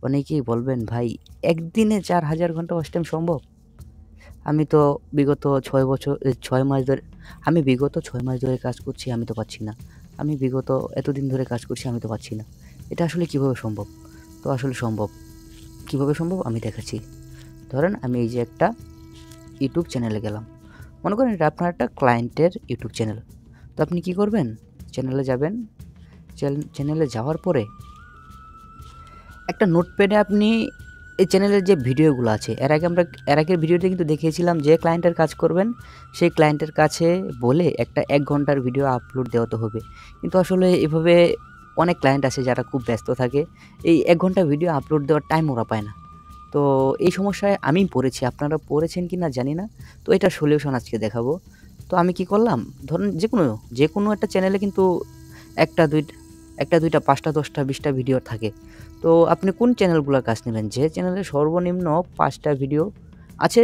অনেকেই বলবেন ভাই একদিনে 4000 ঘন্টা ওয়াচ টাইম সম্ভব? আমি তো বিগত 6 মাস ধরে বিগত 6 মাস ধরে কাজ করছি, আমি তো পাচ্ছি না। আমি বিগত এতদিন ধরে কাজ করছি, আমি তো পাচ্ছি না। এটা আসলে কিভাবে সম্ভব? তো আসলে সম্ভব। কিভাবে সম্ভব আমি দেখাচ্ছি। ধরেন আমি এই যে একটা ইউটিউব চ্যানেলে গেলাম। মনে করেন এটা আপনার একটা ক্লায়েন্টের ইউটিউব চ্যানেল। তো আপনি কি করবেন? চ্যানেলে যাবেন। চ্যানেলে যাওয়ার পরে একটা নোটপ্যাডে আপনি এই চ্যানেলের যে ভিডিওগুলো আছে এর আগের ভিডিওতে কিন্তু দেখিয়েছিলাম যে ক্লায়েন্টের কাজ করবেন সেই ক্লায়েন্টের কাছে বলে একটা 1 ঘন্টার ভিডিও আপলোড দেওয়াতে হবে। কিন্তু আসলে এভাবে অনেক ক্লায়েন্ট আছে যারা খুব ব্যস্ত থাকে। এই 1 ঘন্টা ভিডিও আপলোড দেওয়ার টাইম ওরা পায় না। তো এই সমস্যায় আমি পড়েছি। আপনারা পড়েছেন কিনা জানি না। তো এটার সলিউশন আজকে দেখাবো। তো আমি কি করলাম? ধরুন যেকোনো একটা চ্যানেলে কিন্তু ১ টা ২ টা ৫ টা ১০ টা ২০ টা ভিডিও থাকে। তো আপনি কোন চ্যানেলগুলোর কাজ নেবেন? যে চ্যানেলে সর্বনিম্ন ৫ টা ভিডিও আছে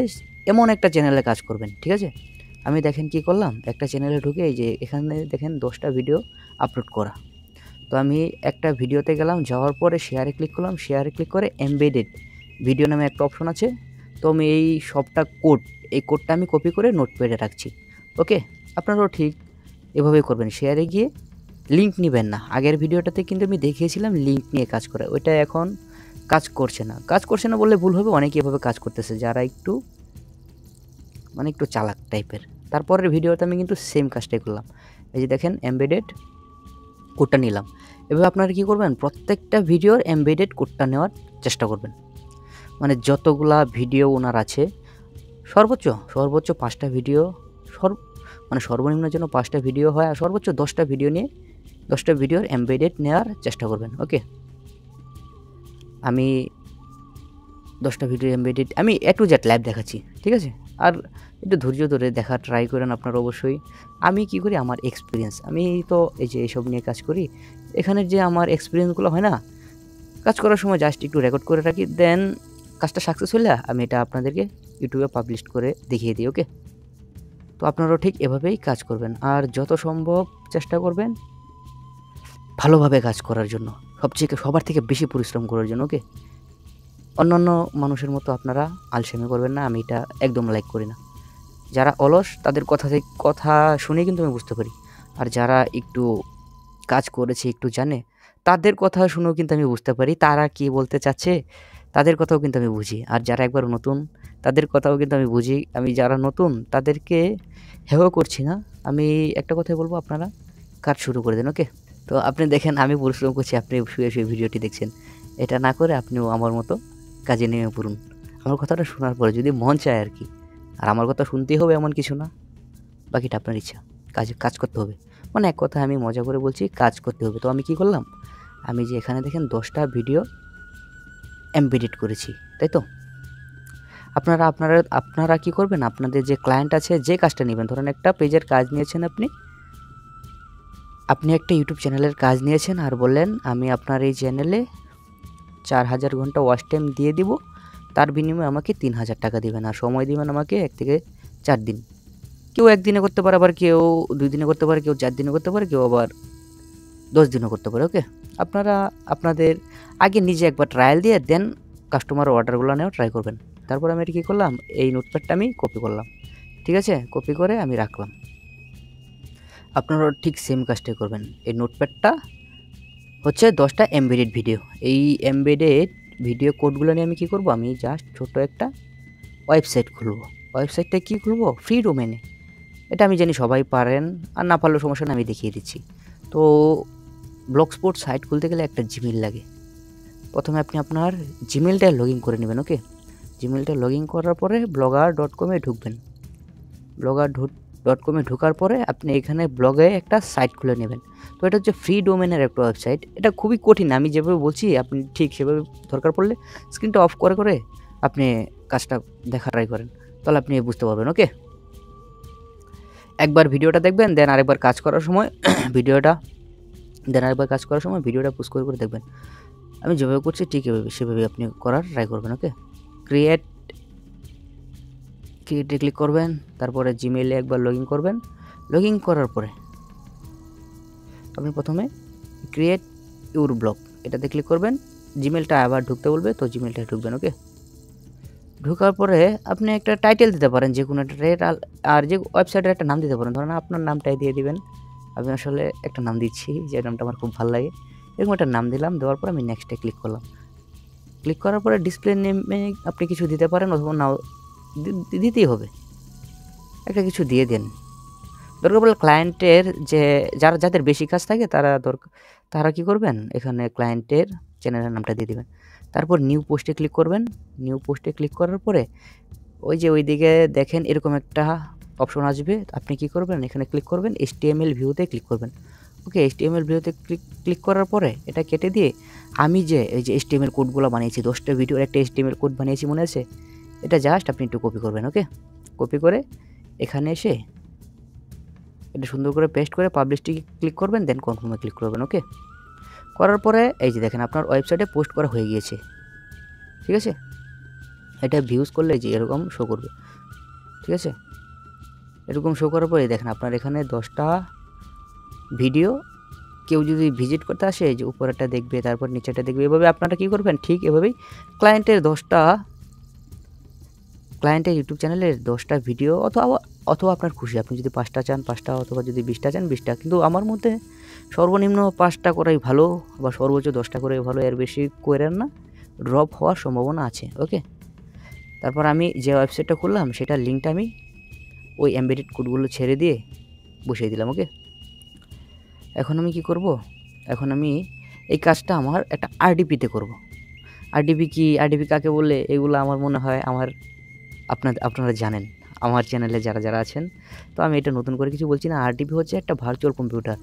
এমন একটা চ্যানেলে কাজ করবেন। ঠিক আছে? আমি দেখেন কি করলাম? একটা চ্যানেলে ঢুকে এই যে এখানে দেখেন ১০ টা ভিডিও আপলোড করা। তো আমি একটা ভিডিওতে গেলাম, যাওয়ার পরে শেয়ারে ক্লিক করলাম। শেয়ারে ক্লিক করে এমবেডেড ভিডিও নামে একটা অপশন আছে। তো আমি এই সবটা এই কোডটা আমি কপি করে নোটপ্যাডে রাখছি। ওকে? আপনারাও ঠিক এভাবেই করবেন। শেয়ারে গিয়ে লিঙ্ক নিবেন না। আগের ভিডিওটাতে কিন্তু আমি দেখিয়েছিলাম লিঙ্ক নিয়ে কাজ করা। ওইটা এখন কাজ করছে না। কাজ করছে না বললে ভুল হবে। অনেকে এভাবে কাজ করতেছে যারা একটু চালাক টাইপের। তারপরের ভিডিওতে আমি কিন্তু সেম কাজটাই করলাম। এই যে দেখেন এমবেডেড কোডটা নিলাম। এভাবে আপনারা কি করবেন? প্রত্যেকটা ভিডিওর এমবেডেড কোডটা নেওয়ার চেষ্টা করবেন। মানে যতগুলা ভিডিও ওনার আছে সর্বোচ্চ ৫ টা ভিডিও সর্বনিম্ন যেন ৫ টা ভিডিও হয় আর সর্বোচ্চ ১০ টা ভিডিও নিয়ে ১০ টা ভিডিওর এমবেডেড নেওয়ার চেষ্টা করবেন। ওকে? আমি ১০ টা ভিডিও এমবেডেড আমি A to Z লাইভ দেখাচ্ছি। ঠিক আছে? আর একটু ধৈর্য ধরে দেখার ট্রাই করেন আপনারা অবশ্যই। আমি কি করি? আমার এক্সপেরিয়েন্স। আমি তো এই যে এসব নিয়ে কাজ করি। এখানের যে আমার এক্সপেরিয়েন্সগুলো হয় না? কাজ করার সময় জাস্ট একটু রেকর্ড করে রাখি। দেন কাজটা সাকসেস হলে আমি এটা আপনাদেরকে ইউটিউবে পাবলিশ করে দেখিয়ে দিই। ওকে? তো আপনারাও ঠিক এভাবেই কাজ করবেন। আর যত সম্ভব চেষ্টা করবেন ভালোভাবে কাজ করার জন্য। সবার থেকে বেশি পরিশ্রম করার জন্য। ওকে? অন্যান্য মানুষের মতো আপনারা আলসেমি করবেন না। আমি এটা একদম লাইক করি না। যারা অলস তাদের কথা শুনেই কিন্তু আমি বুঝতে পারি। আর যারা একটু কাজ করেছে, একটু জানে, তাদের কথা শুনেও কিন্তু আমি বুঝতে পারি তারা কি বলতে চাচ্ছে। তাদের কথাও কিন্তু আমি বুঝি। আর যারা একবার নতুন তাদের কথাও কিন্তু আমি বুঝি। আমি যারা নতুন তাদেরকে হেয় করছি না। আমি একটা কথাই বলব, আপনারা কাজ শুরু করে দেন। ওকে? তো আপনি দেখেন আমি পরিশ্রম করছি, আপনি শুয়ে ভিডিওটি দেখছেন। এটা না করে আপনিও আমার মতো কাজে নেমে পড়ুন। আমার কথাটা শোনার পরে যদি মন চায় আরকি। আর আমার কথা শুনতেই হবে এমন কিছু না। বাকিটা আপনার ইচ্ছা। কাজ করতে হবে। মানে এক কথায় আমি মজা করে বলছি কাজ করতে হবে। তো আমি কি করলাম? আমি যে এখানে দেখেন ১০ টা ভিডিও এমবেডেড করেছি। তাই তো? আপনারা কি করবেন? আপনাদের যে ক্লায়েন্ট আছে যে কাজটা নিবেন, ধরেন একটা পেজের কাজ নিয়েছেন আপনি। আপনি একটা ইউটিউব চ্যানেলের কাজ নিয়েছেন আর বললেন আমি আপনার এই চ্যানেলে ৪,০০০ ঘন্টা ওয়াচ টাইম দিয়ে দিব। তার বিনিময়ে আমাকে ৩,০০০ টাকা দিবেন আর সময় দিবেন আমাকে ১ থেকে ৪ দিন। কেউ ১ দিনে করতে পারে, আবার কেউ ২ দিনে করতে পারে, কেউ ৪ দিনে করতে পারে, কেউ আবার ১০ দিনও করতে পারে। ওকে? আপনারা আপনাদের আগে নিজে একবার ট্রায়াল দিয়ে দেন কাস্টমারের অর্ডারগুলো নেওয়া ট্রাই করবেন। তারপর আমি এটা কী করলাম? এই নোটপ্যাডটা আমি কপি করলাম। ঠিক আছে? কপি করে আমি রাখলাম। আপনারাও ঠিক সেম কাজটাই করবেন। এই নোটপ্যাডটা হচ্ছে ১০ টা এমবেডেড ভিডিও। এই এমবেডেড ভিডিও কোডগুলো নিয়ে আমি কী করব? আমি জাস্ট ছোট একটা ওয়েবসাইট খুলব। ওয়েবসাইটটা কি খুলব? ফ্রি ডোমেইনে। এটা আমি জানি সবাই পারেন। আর না পারলেও সমস্যা নেই, আমি দেখিয়ে দিচ্ছি। তো ব্লগস্পট সাইট খুলতে গেলে একটা জিমেইল লাগে। প্রথমে আপনি আপনার জিমেইলটা লগইন করে নেবেন। ওকে? জিমেইলটা লগইন করার পরে blogger.com এ ঢুকবেন। blogger.com এ ঢোকার পরে আপনি এখানে ব্লগে একটা সাইট খুলে নেবেন। তো এটা হচ্ছে ফ্রি ডোমেইনের একটা ওয়েবসাইট। এটা খুবই কঠিন। আমি যেভাবে বলছি আপনি ঠিক সেভাবে দরকার পড়লে স্ক্রিনটা অফ করে আপনি কাজটা দেখার ট্রাই করেন। তাহলে আপনি বুঝতে পারবেন। ওকে? একবার ভিডিওটা দেখবেন, দেন আরেকবার কাজ করার সময় ভিডিওটা পজ করে দেখবেন। আমি যেভাবে করছি ঠিক সেভাবে আপনি করার ট্রাই করবেন। ওকে? ক্রিয়েটে ক্লিক করবেন। তারপরে জিমেইলে একবার লগইন করবেন। লগইন করার পরে আপনি প্রথমে ক্রিয়েট ইউর ব্লগ এটাতে ক্লিক করবেন। জিমেলটা আবার ঢুকতে বলবে, তো জিমেলটা ঢুকবেন। ওকে, ঢোকার পরে আপনি একটা টাইটেল দিতে পারেন, যে কোনো একটা রেট, আর যে ওয়েবসাইটের একটা নাম দিতে পারেন, ধরেন আপনার নামটাই দিয়ে দিবেন। আমি আসলে একটা নাম দিচ্ছি, যে নামটা আমার খুব ভালো লাগে, এরকম একটা নাম দিলাম। দেওয়ার পর আমি নেক্সটে ক্লিক করলাম। ক্লিক করার পরে ডিসপ্লে নেমে আপনি কিছু দিতে পারেন, অথবা নাও দিতেই হবে, একটা কিছু দিয়ে দেন। দরকার পড়লে ক্লায়েন্টের যে যাদের বেশি কাজ থাকে তারা কি করবেন, এখানে ক্লায়েন্টের চ্যানেলের নামটা দিয়ে দিবেন। তারপর নিউ পোস্টে ক্লিক করবেন। নিউ পোস্টে ক্লিক করার পরে ওই যে ওইদিকে দেখেন এরকম একটা অপশন আসবে, আপনি কি করবেন, এখানে ক্লিক করবেন, HTML ভিউতে ক্লিক করবেন। ওকে, HTML ভিউতে ক্লিক করার পরে এটা কেটে দিয়ে আমি যে এই যে HTML কোডগুলো বানিয়েছি, 10টা ভিডিওর একটা HTML কোড বানিয়েছি, মনে আছে? এটা জাস্ট আপনি একটু কপি করবেন। ওকে, কপি করে এখানে এসে এটা সুন্দর করে পেস্ট করে পাবলিশটি ক্লিক করবেন, দেন কনফার্মে ক্লিক করবেন। ওকে, করার পরে এই যে দেখেন আপনার ওয়েবসাইটে পোস্ট করা হয়ে গিয়েছে। ঠিক আছে, এটা ভিউজ করলে যে এরকম শো করবে। ঠিক আছে, এরকম শো করার পরে দেখেন আপনার এখানে 10টা ভিডিও, কেউ যদি ভিজিট করতে আসে যে উপরেরটা দেখবে, তারপর নিচেরটা দেখবে, এভাবে আপনারা কী করবেন, ঠিক এভাবেই ক্লায়েন্টের ইউটিউব চ্যানেলের 10টা ভিডিও, অথবা আপনার খুশি, আপনি যদি 5টা চান 5টা, অথবা যদি 20টা চান 20টা, কিন্তু আমার মতে সর্বনিম্ন 5টা করাই ভালো, বা সর্বোচ্চ 10টা করাই ভালো, এর বেশি করেন না, ড্রপ হওয়ার সম্ভাবনা আছে। ওকে, তারপর আমি যে ওয়েবসাইটটা খুললাম সেটার লিঙ্কটা আমি ওই এমবেডেড কোডগুলো ছেড়ে দিয়ে বসিয়ে দিলাম। ওকে, এখন আমি কি করব, এখন আমি এই কাজটা আমার একটা আরডিপিতে করব। আরডিপি কাকে বলে, এগুলো আমার মনে হয় আপনারা জানেন, আমার চ্যানেলে যারা আছেন। তো আমি এটা নতুন করে কিছু বলছি না। আরডিপি হচ্ছে একটা ভার্চুয়াল কম্পিউটার,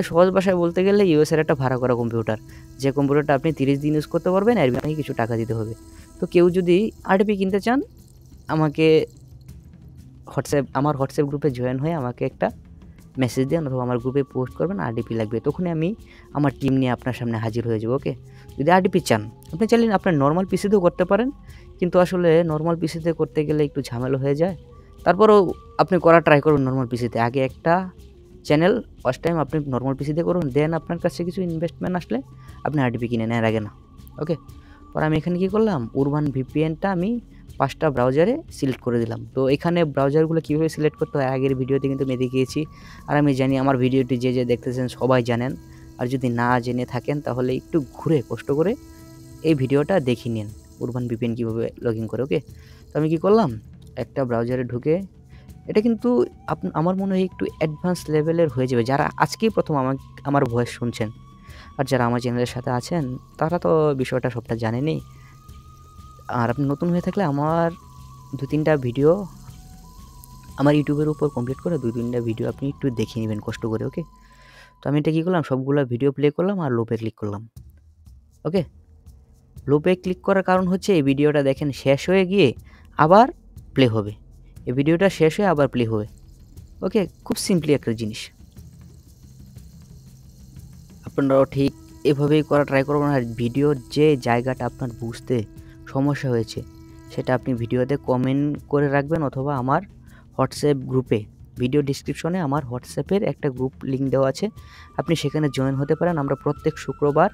সহজ ভাষায় বলতে গেলে ইউএসের একটা ভাড়া করা কম্পিউটার, যে কম্পিউটারটা আপনি 30 দিন ইউজ করতে পারবেন, এর বিনিময়ে কিছু টাকা দিতে হবে। তো কেউ যদি আরডিপি কিনতে চান, আমাকে আমার হোয়াটসঅ্যাপ গ্রুপে জয়েন হয়ে আমাকে একটা মেসেজ দেন, অথবা আমার গ্রুপে পোস্ট করবেন আরডিপি লাগবে, তখনই আমি আমার টিম নিয়ে আপনার সামনে হাজির হয়ে যাব। ওকে, যদি আরডিপি চান, আপনি চাইলে আপনার নর্মাল পিসিতেও করতে পারেন, কিন্তু আসলে নর্মাল পিসিতে করতে গেলে একটু ঝামেলা হয়ে যায়। তারপরেও আপনি করা ট্রাই করুন নর্মাল পিসিতে। আগে একটা চ্যানেল ফার্স্ট টাইম আপনি নর্মাল পিসিতে করুন, দেন আপনার কাছে কিছু ইনভেস্টমেন্ট আসলে আপনি আরডিপি কিনে নেন, আগে না। ওকে, পরে আমি এখানে কী করলাম, উরবান ভিপিএনটা আমি 5টা ব্রাউজারে সিলেক্ট করে দিলাম। তো এখানে ব্রাউজারগুলো কীভাবে সিলেক্ট করতে হয় আগের ভিডিওতে কিন্তু আমি দেখিয়েছি, আর আমি জানি আমার ভিডিওটি যে দেখতেছেন সবাই জানেন। আর যদি না জেনে থাকেন তাহলে একটু ঘুরে কষ্ট করে এই ভিডিওটা দেখে নিন, উরবান ভিপিএন কীভাবে লগ ইন করে। ওকে, তো আমি কী করলাম, একটা ব্রাউজারে ঢুকে, এটা কিন্তু আমার মনে হয় একটু অ্যাডভান্স লেভেলের হয়ে যাবে যারা আজকেই প্রথম আমার ভয়েস শুনছেন, আর যারা আমার চ্যানেলের সাথে আছেন তারা তো বিষয়টা সবটা জানেনই। আর আপনি নতুন হয়ে থাকলে আমার 2-3টা ভিডিও আমার ইউটিউবের উপর কমপ্লিট করে 2-3টা ভিডিও আপনি একটু দেখে নেবেন কষ্ট করে। ওকে, তো আমি এটা কী করলাম, সবগুলো ভিডিও প্লে করলাম আর লোপে ক্লিক করলাম। ওকে, লোপে ক্লিক করার কারণ হচ্ছে এই ভিডিওটা দেখেন শেষ হয়ে গিয়ে আবার প্লে হবে, এই ভিডিওটা শেষ হয়ে আবার প্লে হবে। ওকে, খুব সিম্পলি একটা জিনিস, আপনারাও ঠিক এভাবেই করা ট্রাই করবেন। আর ভিডিওর যে জায়গাটা আপনার বুঝতে সমস্যা হয়েছে সেটা আপনি ভিডিওতে কমেন্ট করে রাখবেন, অথবা আমার হোয়াটসঅ্যাপ গ্রুপে, ভিডিও ডিসক্রিপশনে আমার হোয়াটসঅ্যাপের একটা গ্রুপ লিঙ্ক দেওয়া আছে, আপনি সেখানে জয়েন হতে পারেন। আমরা প্রত্যেক শুক্রবার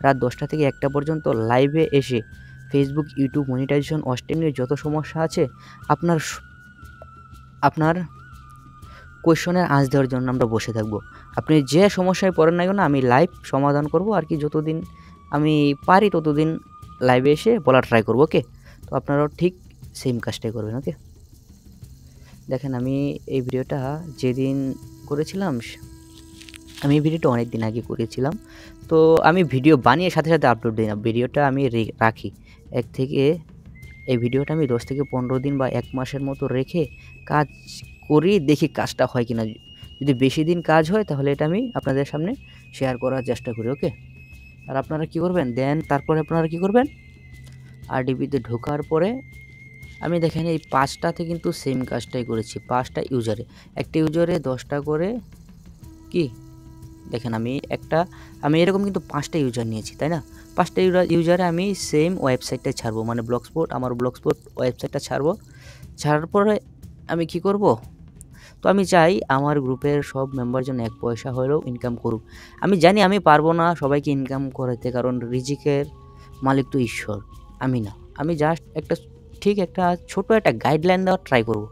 রাত 10টা থেকে 1টা পর্যন্ত লাইভে এসে ফেসবুক, ইউটিউব মনিটাইজেশন, ওয়াচটাইম নিয়ে যত সমস্যা আছে আপনার কোয়েশনের আনসার দেওয়ার জন্য আমরা বসে থাকবো। আপনি যে সমস্যায় পড়েন না কেন আমি লাইভ সমাধান করব, আর কি যতদিন আমি পারি ততদিন লাইভে এসে বলার ট্রাই করব। ওকে, তো আপনারাও ঠিক সেম কাজটাই করবেন। ওকে, দেখেন আমি এই ভিডিওটা যেদিন করেছিলাম, আমি এই ভিডিওটা অনেক দিন আগে করেছিলাম, তো আমি ভিডিও বানিয়ে সাথে সাথে আপলোড দিই না, ভিডিওটা আমি রাখি এই ভিডিওটা আমি 10 থেকে 15 দিন বা 1 মাসের মতো রেখে কাজ করি, দেখি কাজটা হয় কিনা। যদি বেশি দিন কাজ হয় তাহলে এটা আমি আপনাদের সামনে শেয়ার করার চেষ্টা করি। ওকে, আর আপনারা কী করবেন, তারপরে আপনারা কী করবেন, আরডিপিতে ঢোকার পরে আমি দেখেন এই 5টাতে কিন্তু সেম কাজটাই করেছি, 5টা ইউজারে, একটা ইউজারে 10টা করে কি দেখেন আমি এরকম কিন্তু 5টা ইউজার নিয়েছি, তাই না? 5টা ইউজারে আমি সেম ওয়েবসাইটটা ছাড়বো, মানে আমার ব্লগস্পট ওয়েবসাইটটা ছাড়ার পরে আমি কি করব, তো আমি চাই আমার গ্রুপের সব মেম্বার যেন 1 পয়সা হলেও ইনকাম করুক। আমি জানি আমি পারবো না সবাইকে ইনকাম করাতে, কারণ রিজিকের মালিক তো ঈশ্বর, আমি না। আমি জাস্ট একটা ছোট একটা গাইডলাইন দেওয়ার ট্রাই করব।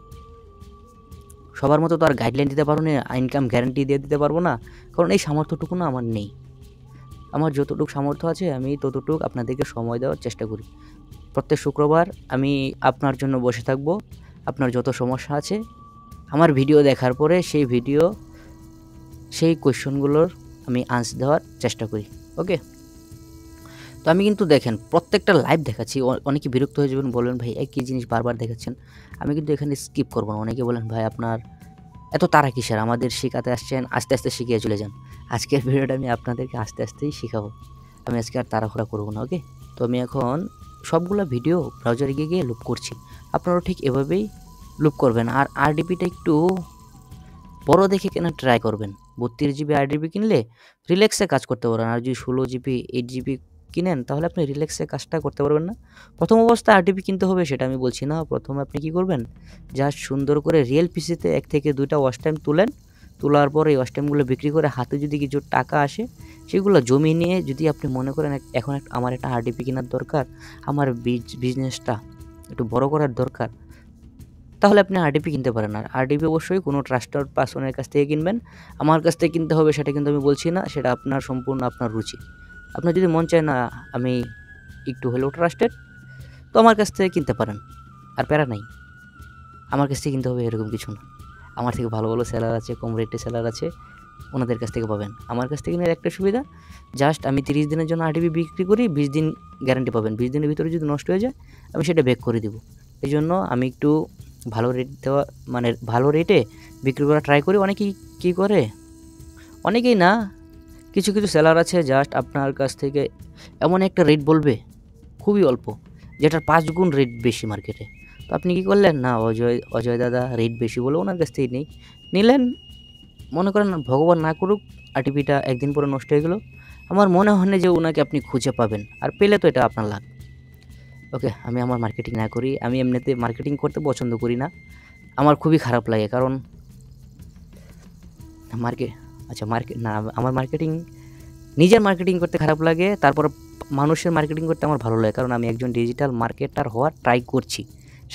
সবার মতো তো আর গাইডলাইন দিতে পারবো না, ইনকাম গ্যারান্টি দিয়ে দিতে পারবো না, কারণ এই সামর্থ্যটুকু না আমার নেই। আমার যতটুকু সামর্থ্য আছে আমি ততটুকু আপনাদেরকে সময় দেওয়ার চেষ্টা করি। প্রত্যেক শুক্রবার আমি আপনার জন্য বসে থাকব। আপনার যত সমস্যা আছে আমার ভিডিও দেখার পরে সেই কোয়েশ্চনগুলোর আমি আনসার দেওয়ার চেষ্টা করি। ওকে, তো আমি কিন্তু দেখেন প্রত্যেকটা লাইভ দেখাচ্ছি। অনেকে বিরক্ত হয়ে যাবেন, বলবেন ভাই একই জিনিস বারবার দেখাচ্ছেন। আমি কিন্তু এখানে স্কিপ করবো না। অনেকে বলেন ভাই আপনার এত তাড়া কিসের, আমাদের শেখাতে আসছেন, আস্তে আস্তে শিখিয়ে চলে যান। আজকের ভিডিওটা আমি আপনাদেরকে আস্তে আস্তেই শেখাবো। আমি আজকে আর তাড়াহুড়া করবো না। ওকে, তো আমি এখন সবগুলো ভিডিও ব্রাউজারে গিয়ে গিয়ে লুপ করছি। আপনারাও ঠিক এভাবেই লুপ করবেন। আর আরডিপিটা একটু বড় দেখে কেনার ট্রাই করবেন। 32 জিবি আরডিপি কিনলে রিল্যাক্সে কাজ করতে পারবেন। আর যদি 16 জিবি 8 জিবি কিনেন তাহলে আপনি রিল্যাক্সে কাজটা করতে পারবেন না। প্রথম অবস্থায় আরডিপি কিনতে হবে সেটা আমি বলছি না। প্রথমে আপনি কী করবেন, জাস্ট সুন্দর করে রিয়েল পিসিতে 1 থেকে 2টা ওয়াচ টাইম তুলেন। তোলার পরে এই ওয়াচ টাইমগুলো বিক্রি করে হাতে যদি কিছু টাকা আসে সেগুলো জমিয়ে নিয়ে যদি আপনি মনে করেন এখন আমার একটা আরডিপি কেনার দরকার, আমার বিজনেসটা একটু বড় করার দরকার, তাহলে আপনি আরডিপি কিনতে পারেন। আর আরডিপি অবশ্যই কোনো ট্রাস্টেড পারসনের কাছ থেকে কিনবেন। আমার কাছ থেকে কিনতে হবে সেটা কিন্তু আমি বলছি না, সেটা আপনার সম্পূর্ণ আপনার রুচি। আপনার যদি মন চায় না আমি একটু হলেও ট্রাস্টেড, তো আমার কাছ থেকে কিনতে পারেন, আর প্যারা নাই। আমার কাছ থেকে কিনতে হবে এরকম কিছু না। আমার থেকে ভালো ভালো সেলার আছে, কম রেটে সেলার আছে, ওনাদের কাছ থেকে পাবেন। আমার কাছ থেকে কিনে একটা সুবিধা, জাস্ট আমি 30 দিনের জন্য আরডিপি বিক্রি করি, 20 দিন গ্যারান্টি পাবেন। 20 দিনের ভিতরে যদি নষ্ট হয়ে যায় আমি সেটা ব্যাক করে দেবো। এই জন্য আমি একটু ভালো রেট দেওয়া, মানে ভালো রেটে বিক্রি করা ট্রাই করি। অনেকেই কী করে, অনেকেই না, কিছু কিছু সেলার আছে জাস্ট আপনার কাছ থেকে এমন একটা রেট বলবে খুবই অল্প, যেটার 5 গুণ রেট বেশি মার্কেটে। তো আপনি কী করলেন, না অজয় দাদা রেট বেশি বলে ওনার কাছ থেকেই নিলেন। মনে করেন ভগবান না করুক আরটিপিটা একদিন পরে নষ্ট হয়ে গেল, আমার মনে হয় না যে ওনাকে আপনি খুঁজে পাবেন, আর পেলে তো এটা আপনার লাভ। ওকে, আমি আমার মার্কেটিং না করি। আমি এমনিতে মার্কেটিং করতে পছন্দ করি না, আমার খুবই খারাপ লাগে। কারণ আমার নিজের মার্কেটিং করতে খারাপ লাগে, তারপর মানুষের মার্কেটিং করতে আমার ভালো লাগে। কারণ আমি একজন ডিজিটাল মার্কেটার হওয়ার ট্রাই করছি।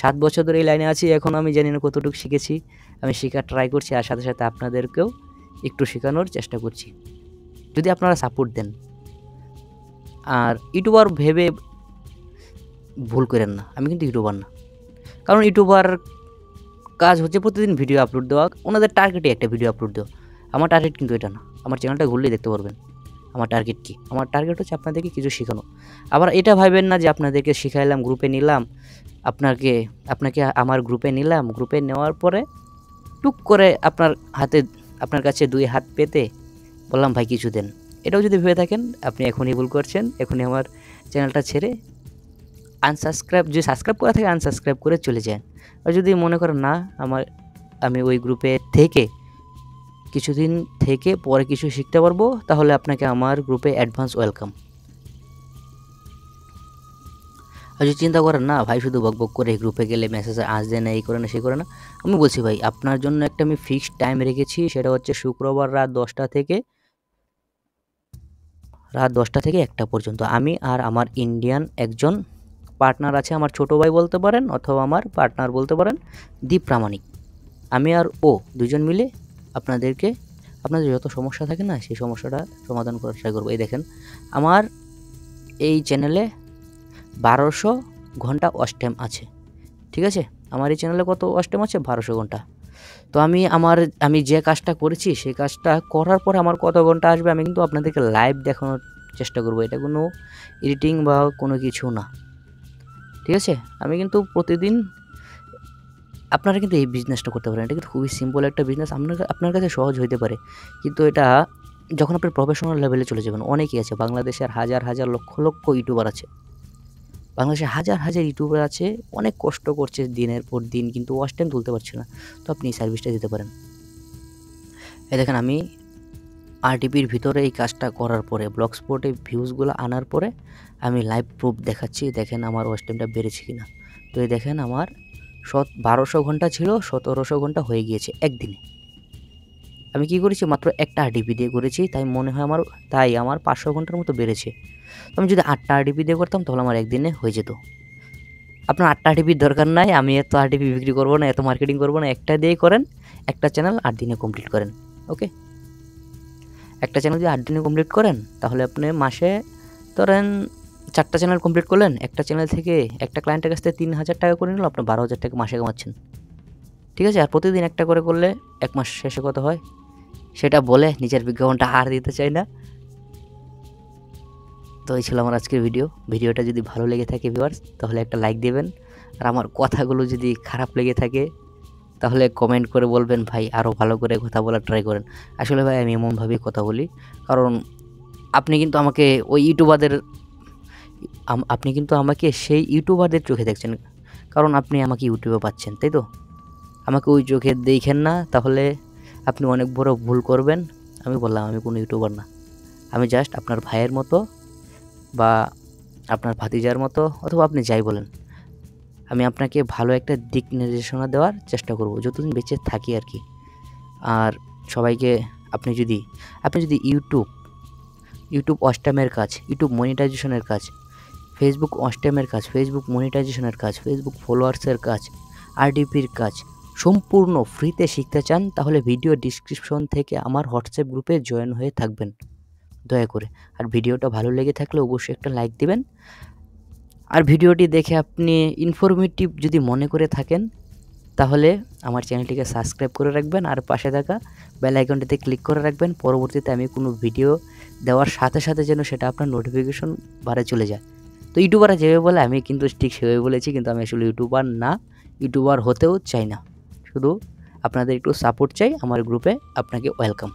7 বছর ধরে এই লাইনে আছি, এখন আমি জানি না কতটুকু শিখেছি। আমি শেখার ট্রাই করছি, আর সাথে সাথে আপনাদেরকেও একটু শেখানোর চেষ্টা করছি, যদি আপনারা সাপোর্ট দেন। আর ইউটিউবার ভেবে ভুল করেন না, আমি কিন্তু ইউটিউবার না। কারণ ইউটিউবার কাজ হচ্ছে প্রতিদিন ভিডিও আপলোড দেওয়া, ওনাদের টার্গেটই একটা ভিডিও আপলোড দেওয়া। আমার টার্গেট কিন্তু এটা না। আমার চ্যানেলটা ঘুরলেই দেখতে পারবেন আমার টার্গেট কী। আমার টার্গেট হচ্ছে আপনাদেরকে কিছু শেখানো। আবার এটা ভাবেন না যে আপনাদেরকে শিখাইলাম, গ্রুপে নিলাম, আপনাকে আমার গ্রুপে নিলাম, গ্রুপে নেওয়ার পরে টুক করে আপনার কাছে 2 হাত পেতে বললাম ভাই কিছু দেন। এটাও যদি ভেবে থাকেন আপনি এখনই ভুল করছেন। এখনই আমার চ্যানেলটা ছেড়ে যদি সাবস্ক্রাইব করা থাকে আনসাবস্ক্রাইব করে চলে যান। আর যদি মনে করেন না আমি ওই গ্রুপে থেকে কিছুদিন থেকে পরে কিছু শিখতে পারবো, তাহলে আপনাকে আমার গ্রুপে অ্যাডভান্স ওয়েলকাম। আর যদি চিন্তা করেন না ভাই শুধু বকবক করে গ্রুপে গেলে মেসেজ আসবে না, এই করে না সেই করে না, আমি বলছি ভাই আপনার জন্য একটা আমি ফিক্সড টাইম রেখেছি, সেটা হচ্ছে শুক্রবার রাত 10টা থেকে 1টা পর্যন্ত। আমি আর আমার ইন্ডিয়ান একজন পার্টনার আছে, আমার ছোটো ভাই বলতে পারেন অথবা আমার পার্টনার বলতে পারেন, দীপ প্রামাণিক। আমি আর ও দুজন মিলে আপনাদের যত সমস্যা থাকে না সেই সমস্যাটা সমাধান করার ট্রাই করবো। এই দেখেন আমার এই চ্যানেলে 1200 ঘন্টা ওয়াচ টাইম আছে, ঠিক আছে? আমার এই চ্যানেলে কত ওয়াচ টাইম আছে? 1200 ঘন্টা। তো আমি যে কাজটা করেছি সেই কাজটা করার পরে আমার কত ঘন্টা আসবে আমি কিন্তু আপনাদেরকে লাইভ দেখানোর চেষ্টা করব। এটা কোনো এডিটিং বা কোনো কিছু না, ঠিক আছে? আমি কিন্তু প্রতিদিন আপনারা কিন্তু এই বিজনেসটা করতে পারেন। এটা কিন্তু খুবই সিম্পল একটা বিজনেস, আপনার কাছে সহজ হইতে পারে, কিন্তু এটা যখন আপনি প্রফেশনাল লেভেলে চলে যাবেন, অনেকেই আছে বাংলাদেশের হাজার হাজার লক্ষ লক্ষ ইউটিউবার আছে। বাংলাদেশে হাজার হাজার ইউটিউবার আছে, অনেক কষ্ট করছে দিনের পর দিন, কিন্তু ওয়াচ টাইম তুলতে পারছে না। তো আপনি এই সার্ভিসটা দিতে পারেন। এই দেখেন আমি আরটিপির ভিতরে এই কাজটা করার পরে ব্লগ স্পটে ভিউজগুলো আনার পরে আমি লাইভ প্রুফ দেখাচ্ছি। দেখেন আমার ওয়াচ টাইমটা বেড়েছে কিনা। তো এই দেখেন আমার 1200 ঘন্টা ছিল, 1700 ঘন্টা হয়ে গিয়েছে একদিনে। আমি কি করেছি মাত্র একটা আরডিপি দিয়ে করেছি, তাই মনে হয় আমার 500 ঘন্টার মতো বেড়েছে। তো আমি যদি 8টা আরডিপি দিয়ে করতাম তাহলে আমার একদিনে হয়ে যেত। আপনার 8টা আরডিপির দরকার নাই, আমি এত আরডিপি বিক্রি করবো না, এত মার্কেটিং করবো না, একটা দিয়েই করেন, একটা চ্যানেল 8 দিনে কমপ্লিট করেন। ওকে, একটা চ্যানেল যদি 8 দিনে কমপ্লিট করেন তাহলে আপনি মাসে ধরেন 4টা চ্যানেল কমপ্লিট করলেন, একটা চ্যানেল থেকে একটা ক্লায়েন্টের কাছ থেকে 3000 টাকা করে নিল, আপনি 12,000 টাকা মাসে কামাচ্ছেন। ঠিক আছে, আর প্রতিদিন একটা করে করলে 1 মাস শেষে কত হয় সেটা বলে নিজের বিজ্ঞাপনটা আর দিতে চাই না। তো এই ছিল আমার আজকের ভিডিওটা যদি ভালো লেগে থাকে ভিউয়ার্স তাহলে একটা লাইক দেবেন, আর আমার কথাগুলো যদি খারাপ লেগে থাকে তাহলে কমেন্ট করে বলবেন ভাই আরও ভালো করে কথা বলার ট্রাই করেন। আসলে ভাই আমি এমনভাবেই কথা বলি, কারণ আপনি কিন্তু আমাকে ওই ইউটিউবারদের আপনি কিন্তু আমাকে সেই ইউটিউবারদের চোখে দেখছেন, কারণ আপনি আমাকে ইউটিউবে পাচ্ছেন, তাই তো? আমাকে ওই চোখে দেখেন না, তাহলে আপনি অনেক বড় ভুল করবেন। আমি বললাম আমি কোনো ইউটিউবার না, আমি জাস্ট আপনার ভাইয়ের মতো বা আপনার ভাতিজার মতো, অথবা আপনি যাই বলেন, আমি আপনাকে ভালো একটা দিক নির্দেশনা দেওয়ার চেষ্টা করব যতদিন বেঁচে থাকি আর কি। আর সবাইকে আপনি যদি ইউটিউব ওয়াচটাইমের কাজ, ইউটিউব মনিটাইজেশনের কাজ, ফেসবুক ওয়াচটাইমের কাজ, ফেসবুক মনিটাইজেশনের কাজ, ফেসবুক ফলোয়ার্সের কাজ, আরডিপির কাজ সম্পূর্ণ ফ্রিতে শিখতে চান তাহলে ভিডিও ডিসক্রিপশন থেকে আমার হোয়াটসঅ্যাপ গ্রুপে জয়েন হয়ে থাকবেন দয়া করে। আর ভিডিওটা ভালো লেগে থাকলে অবশ্যই একটা লাইক দিবেন। আর ভিডিওটি দেখে আপনি ইনফরমেটিভ যদি মনে করে থাকেন তাহলে আমার চ্যানেলটিকে সাবস্ক্রাইব করে রাখবেন, আর পাশে থাকা বেল আইকনটিতে ক্লিক করে রাখবেন। পরবর্তীতে আমি কোনো ভিডিও দেওয়ার সাথে সাথে যেন সেটা আপনার নোটিফিকেশন বারে চলে যায়। তো ইউটিউবাররা যেভাবে বলে আমি কিন্তু ঠিক সেভাবে বলেছি, কিন্তু আমি আসলে ইউটিউবার না, ইউটিউবার হতেও চাই না, শুধু আপনাদের একটু সাপোর্ট চাই আমার গ্রুপে। আপনাকে ওয়েলকাম।